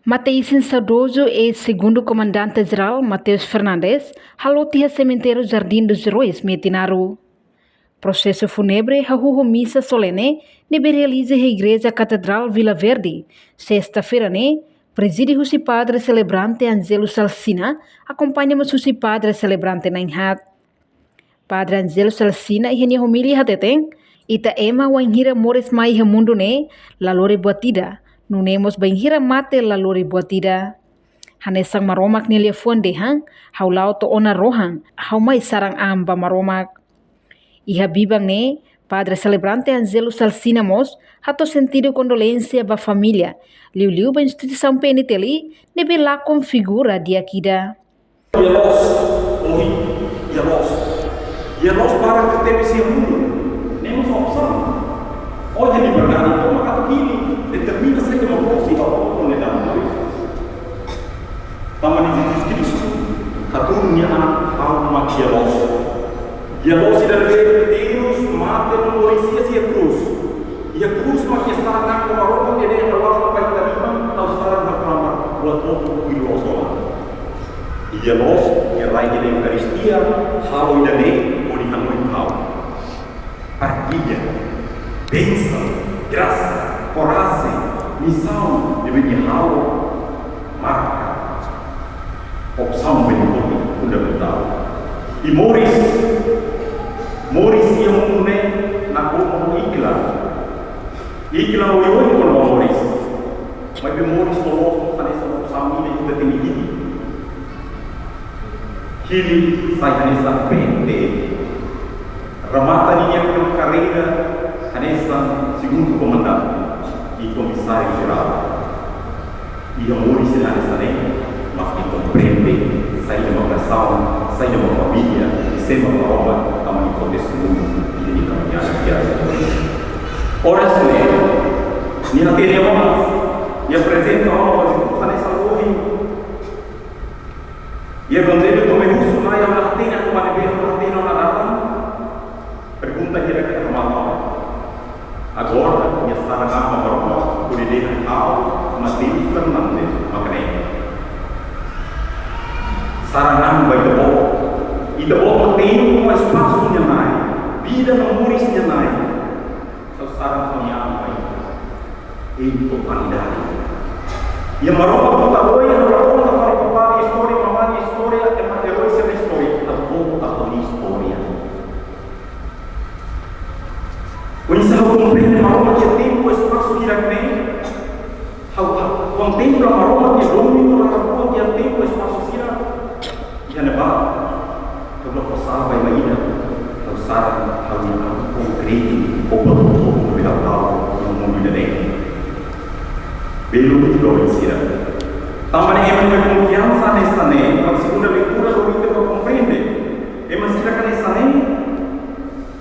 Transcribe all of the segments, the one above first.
Mateisin saudoso e segundo comandante-geral Mateus Fernandes, halotia cemitério Jardim dos Heróis Metinaro. Processo fúnebre hahuho missa solene nebe realiza a igreja Catedral Vila Verde. Sexta-feira preside o padre celebrante Angelo Salsina, acompanha-nos o padre celebrante na Inhat. Padre Angelo Salsina e a família hateteng, ita ema wanghira mores mai mundo la lore batida. Nunemos banghira mate la lori buatida. Hanesang maromak nilia fuande hang, haulau to ona rohang, haumai sarang amba maromak. Iha bibang Padre Celebrante Angelo Salsina mos, hato sentido condolência ba família. Liu ba instituição peniteli, nebe lá configura dia kida. Yelos para que teve esse mundo, nem uma opção. Hoje a liberdade toma catkini, determina se que uma coisa e a outra não é da Taman Jesus Cristo, katurnya alma Yelos. Yelos tidak Deus mate memorisia si cruz. E a cruz makin sarang ko maroon dia kalau pa italiman tau sarang hakama buat todo pilosola. Yelos erai de Eucaristia halo idane partilha, bênção, graça, coragem, missão de benihal, marca, opção fundamental. E Moris yang mempunyai nak iklan oleh orang Moris, tapi Moris tolong pada sama ini juga tinggi. Kini saya hanya pendek. Ramata niya ng karera, Hanesa, segundo comandante e comissário geral. E amor se Hanesa mas que compreende, sai de uma nação, sai de uma família, e sempre uma Roma, a manifestar desse mundo e de caminhar aqui a ora se ni na teria mais, e apresenta a obra de Hanesa Lohi. E o evangelho do meu uso na Latina, como a Bíblia Latina na data. Pergunta kira-kira kemana? Agora, minha sarang apa berapa? Kuliah tahu, Mateus Fernandes maknanya. Sarang baik debok, ida bok tem um espaço de nai, vida não muris de nai. Sarang punya apa? Itu pandai. Yang merokok kita boleh merokok tentang kepala histori, mamanya histori, teman herois sama histori, tentang atau historia. Quando compreende a Roma que tem o espaço que tem, contempla a Roma que domina a Roma que tem o espaço que já não vai, kalau pasal baik mainnya, kalau saran hal yang konkret, obat-obat berbeda yang mungkin ada, belum dikonsider. Também é confiança nessa lei, a segunda leitura do livro para compreender, silakan nessa lei.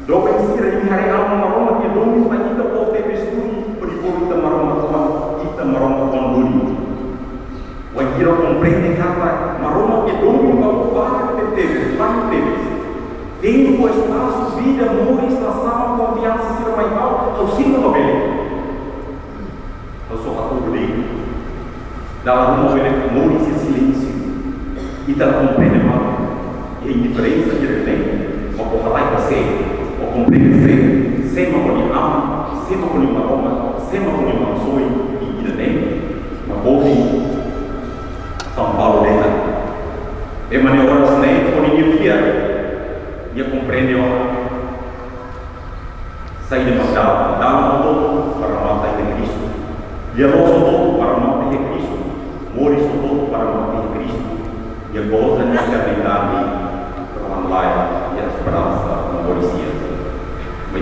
Doa istirahat ini hari alam maroma dia domi kita pote besturi beribu kita maroma Tuhan kita maroma Tuhan dulu. Wajib komprehende kata maroma dia domi mau para tetes, para tetes. Tenho o espaço vida moris na sama confiança sira mai au sino nobel. Eu sou católico. Dalam nobel moris e silêncio. E tal compreende mal. E indiferença que tem, mau pahalai pasei. O compreender sempre com a alma, sempre com a alma, sempre com a pessoa e também na boca São Paulo dela. De maneira que nem com ninguém via, ia compreender sair de Magdala, dar todo para matar de Cristo, levar todo para matar de Cristo, morrer todo para matar de Cristo, e a goza da eternidade para lá e a esperança na poesia.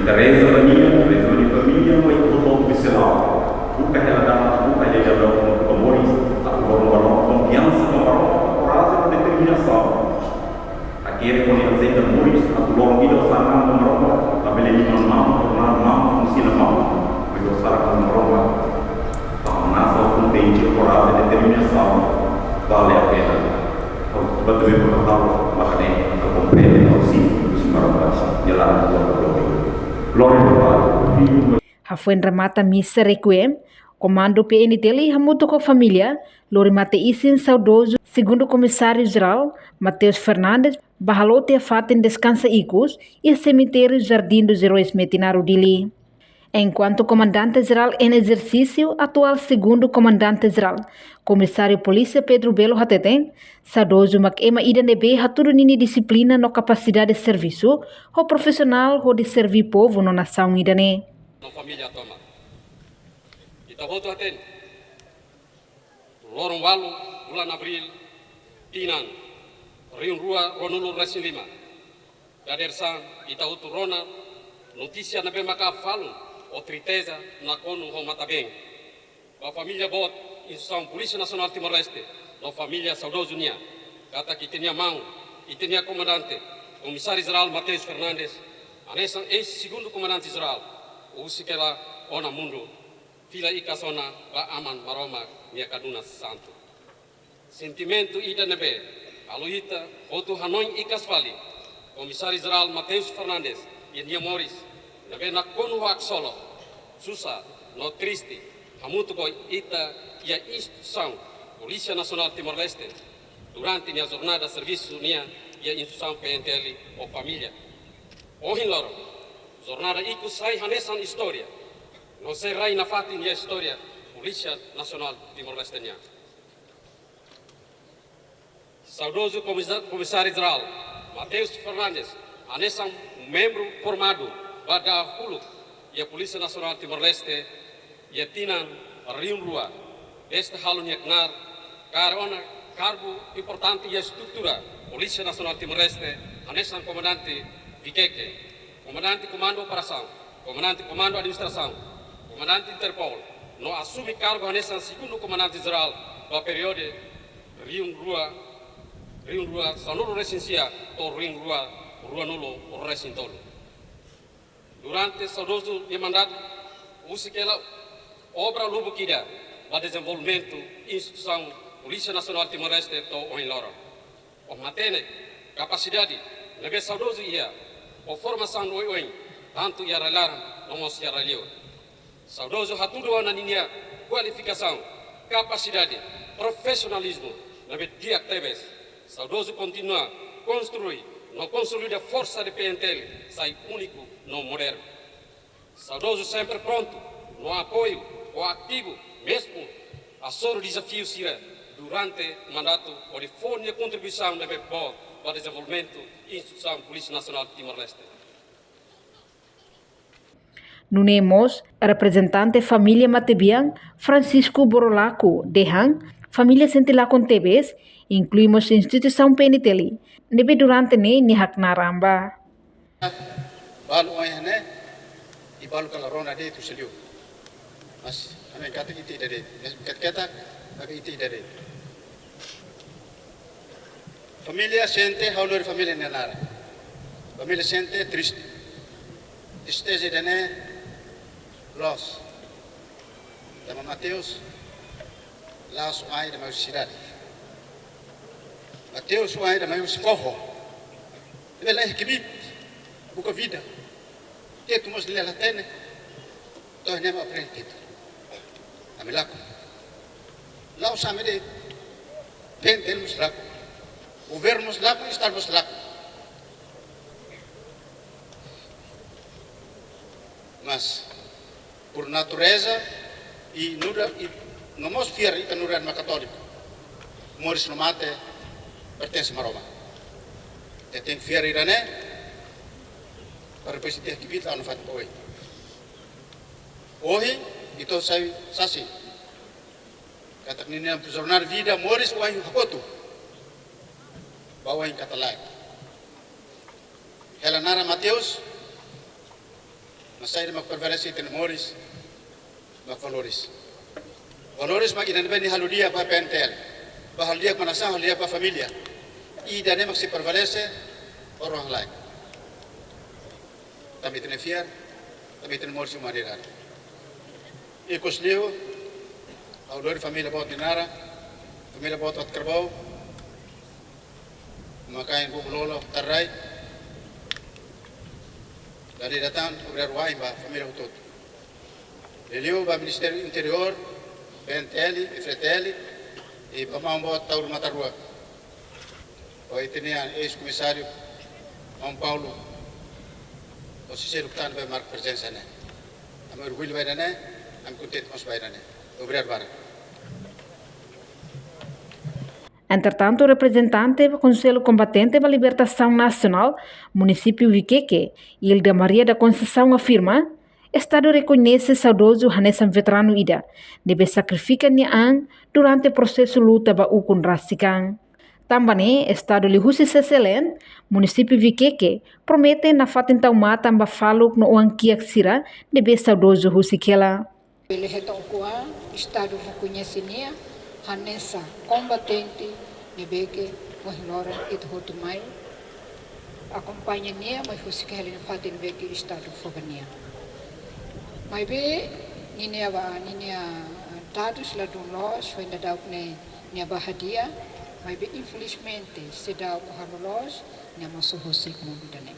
Teresa da minha família, mas todo pessoal. Bukan ada, bukan dia ada Moris, agora confiança, coragem, determinação. Aquele que aceita Moris, a long vida sana Roma, também ele não tornar mal, ensina mal, mas o sana Roma, para nasa compreende coragem, determinação, vale a pena. Betul betul tahu maknanya, compreende ao sim, sembarang jalan buat Hafuen remata missa requiem, Comando PNTL hamuto com a família, lori mate isin saudoso, segundo comissário-geral Matheus Fernandes, bahalote a fatem descansa icos e a cemitério Jardim dos Heróis Metinaro Dili. Enquanto comandante-geral em exercício, atual segundo comandante-geral, comissário polícia Pedro Belo Hateten, saudoso mak ema ida nebe haturu nini disciplina no capacidade de serviço, o profissional ho de servir povo no nação idane. No família toma. Itaboto Haten, Lorong Walu, bulan April, Tinan, Riun Rua, Ronulu Resin Lima, Dadersan, Itahutu Rona, notícia na Bemaka Falun, o tristeza na Konu Homatabeng. A família Bot, Instituição Polícia Nacional Timor-Leste, a família Saudoso Nia, kata que tinha mão e tinha comandante, comissário-geral Matheus Fernandes, anesan ex-segundo comandante-geral, o Sikela Ona Mundo, Fila Ikasona, Ba Aman Maroma, Mia Kaduna Santo. Sentimento Ida Nebe, Aloita, Oto Hanoi Ikasvali, comissário-geral Matheus Fernandes, e Nia Morris, Nebe na Konu Wak Solo, Susa, no triste, Hamuto Boy Ita e a instituição Polícia Nacional Timor-Leste, durante minha jornada de serviço e a instituição PNTL ou família. Ohin loro, jornada iku sai hanesan história, não sei rai na fatin a história Polícia Nacional Timor-Leste. Saudoso comissário-geral Matheus Fernandes, hanesan membro formado pada hulu e a Polícia Nacional Timor-Leste e a Tinan Riun Rua, este halun yaknar, karona cargo importante e a estrutura Polícia Nacional Timor-Leste, hanesan comandante Vikeke, comandante Comando Operação, comandante Comando Administração, comandante Interpol, no assume cargo hanesan segundo comandante-geral do período Riun Rua, Sanulu Recensia, to Riun Rua Nulo, o Recintolo. Durante saudoso mandato, usikela obra Lubo Kida, para desenvolvimento instituição Polícia Nacional Timor-Leste to Oinloro. O matene capacidade, lebe saudoso ia, o formação do Oin, tanto ia ralar, não se ia ralheu. Saudoso hatudo na linha qualificação, capacidade, profissionalismo, lebe dia teves. Saudoso continua construir, não construir a força de PNTL, sai único, não moderno. Saudoso sempre pronto, no apoio, o ativo, mesmo a soro desafio sira durante o mandato, o de forne contribuição da BPO para o desenvolvimento da instituição Polícia Nacional de Timor-Leste. Nunemos, representante família Matebiang, Francisco Borolaco, Dehang, família Sentilakon Tebes, incluímos instituição PNTL, nebe durante ni hak naramba. Balu ayahne, di balu kalau rona de tu seliu. Mas, ane kata iti dade, kata bagi iti dade. Família sente, haulur família nenara. Família sente triste. Tristeza dene, loss. Dama Mateus, las ai da mais cidade. Mateus ai da mais corro. Ele é que buka vida. Teto mos lela tene. Toh nema aprende. Amilako. Lao samede. Pentel mos lako. Governo mos lako, estar mos lako. Mas por natureza e no mos fiar e no rama católico. Moris no mate pertence a Roma. Tem fiar irane para presidente que vita no fat oi. Hoje itu saya sasi. Kata ni nam jornal vida Moris o ai hakotu. Bawa yang kata lain. Helanara Mateus masai mak perversi ten Moris mak Valores. Valores mak ina beni haludia pa pentel. Bahalia manasa halia pa familia. Ida ne mak se pervalece orang lain. Kami tene fiar, kami tene Moris umaderar. Ikos leo, aulor família bot dinara, família bot at kerbau, makain bubulolo tarai, dari datang udah ruai mbak família utut. Liliu ba Ministério do Interior, BNTL, Ifretel e Pamambo Tauro Matarua. O tinha ex-comissário João Paulo, o Cicero que está no marco presença, né? A meu orgulho vai né? A me contente com os vai né? Obrigado, Bara. Entretanto, o representante do Conselho Combatente da Libertação Nacional, município Viqueque, Hilda Maria da Conceição, afirma: Estado reconhece saudoso Hanesam veterano ida, deve sacrificar niang durante o processo luta ba ukun rasikan. Também, Estado Lihusi Seselen, município Viqueque, promete na fatentau mata ba faluk no uangkiak sira, deve saudoso husikela. Ele retocou, Estado reconhece nia, Hanessa combatente, nebeke, mohilora e do mai, acompanha nia, mas husikela no fatin beke Estado fogania. Mas be, ninia dados lá do nós, foi ainda dar nia bahadia, mas be infelizmente se dá o hanolos, nia masuk husik no bidane.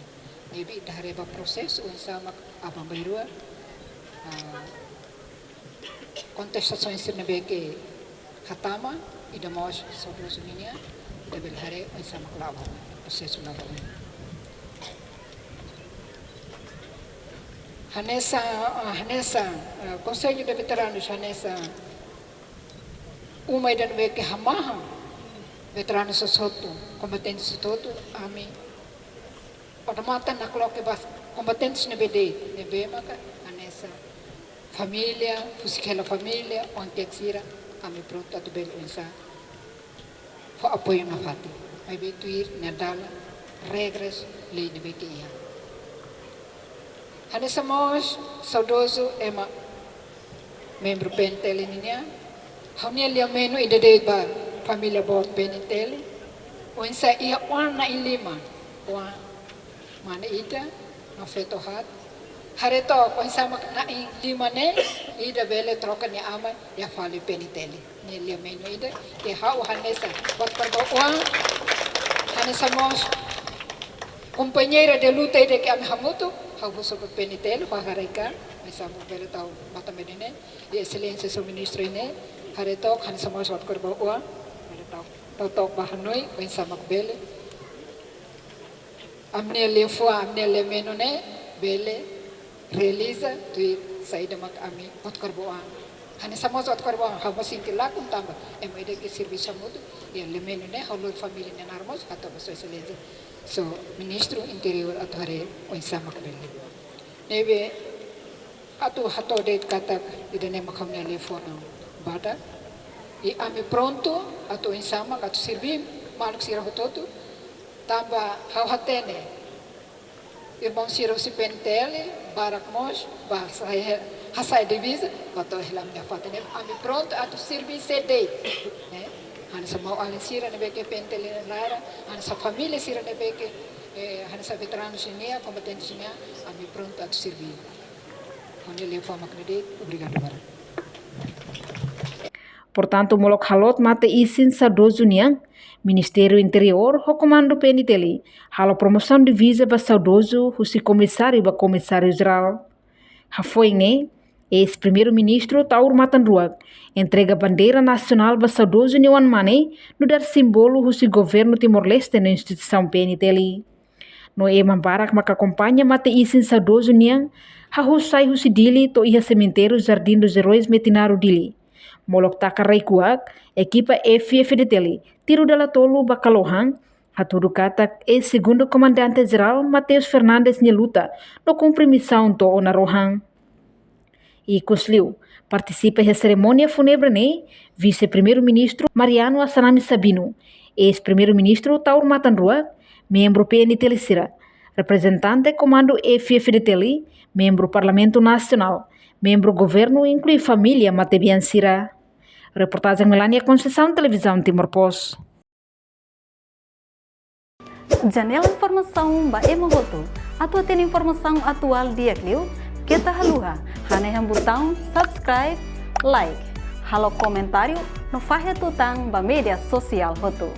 Mas be dah reba proses unsama abambairua, contestações se nebeke hatama e damos sobre os minha, debel hare unsama klava, processo na rua. Hanessa, Conselho de Veteranos Hanessa, uma ainda não que hamaha, veteranos sosoto, combatentes sosoto, ami, pada mata nak loke bas combatentes nebede, maka Hanessa, família, fusikela família, onde exira, ami pronto a tubel unsa, for apoio na fati, mas betuir nadala, regras, lei de bequia. Hanessa mos saudoso ema membro PNTL niya. Haunia liameno idade ba família board PNTL. Unsa ia na ilima. Wa mana ida no fetohat. Hareto unsa mak na ilima ne ida bele troca ni ama ya fali PNTL. Ni liameno ida e hau Hanessa wat perbawa. Hanessa mos companheira de luta ida que hamuto. Hau sobre PNTL, Hagareka, Isamo Beletau, Matamedine, e Excelência seu ministro Ine, Haretok, Hansamos wat Korbaua, Beletau Bahanoi, Insamak Bele, Amne Lefua, Amne Lemenone, Bele, Realiza, tu saída mak ami, wat Korbaua. Hansamos wat Korbaua, Hamasin Kilakun Tamba, Emede que serviço mudo, e Lemenone, Halur família Nenarmos, atau Sua Excelência. So, Ministro Interior atau hari Insamak Bele. Nebe atu hato date katak idane makamnya telefono bada. I ami pronto atau Insamak atau servim maluk sirah hototu tamba hawhatene. Irmão sirah si pentele barak mos bahasa hasai divisa atau hilam dapat ne ami pronto atau servim CD. Hana sa mau alin sira na beke pentele na lara, hana sa família sira na beke, hana sa veteranos niya, combatentes niya, ami pronto at servir. Hana levo maknede, obrigado bara. Portanto, molok halot mate isin saudoso niang, Ministério Interior, o Comando PNTL, halo promoção de visa ba saudoso, o comissário ba comissário geral. Hafoi ne, ex-primeiro-ministro Taur Matanruak entrega bandeira nacional ba saudoso Niwan Mane no dar simbolo do governo Timor-Leste na instituição PNTL. No Emambarak maka acompanha mate isin saudoso niang hahusai husi dili to iha cemitério Jardim dos Heróis Metinaro dili. Molok takarai kuak, equipa FFDTL tiro dala tolo bakalohang hatudu katak segundo comandante-geral Mateus Fernandes Nyeluta no cumpre missão to na rohang. E Cosliu participa da cerimônia fúnebre ne vice-primeiro-ministro Mariano Assanami Sabino, ex-primeiro-ministro Taur Matanruak, membro PNTL Sira, representante comando FFDTL, membro Parlamento Nacional, membro governo inclui família Matebian Sira. Reportagem Melania Conceição, Televisão Timor-Post. Janela Informação ba Emohoto, atau tem informação atual dia Clio, kita haluha, haneham botão subscribe, like, halo comentário, no fahe tutang ba media sosial hoto.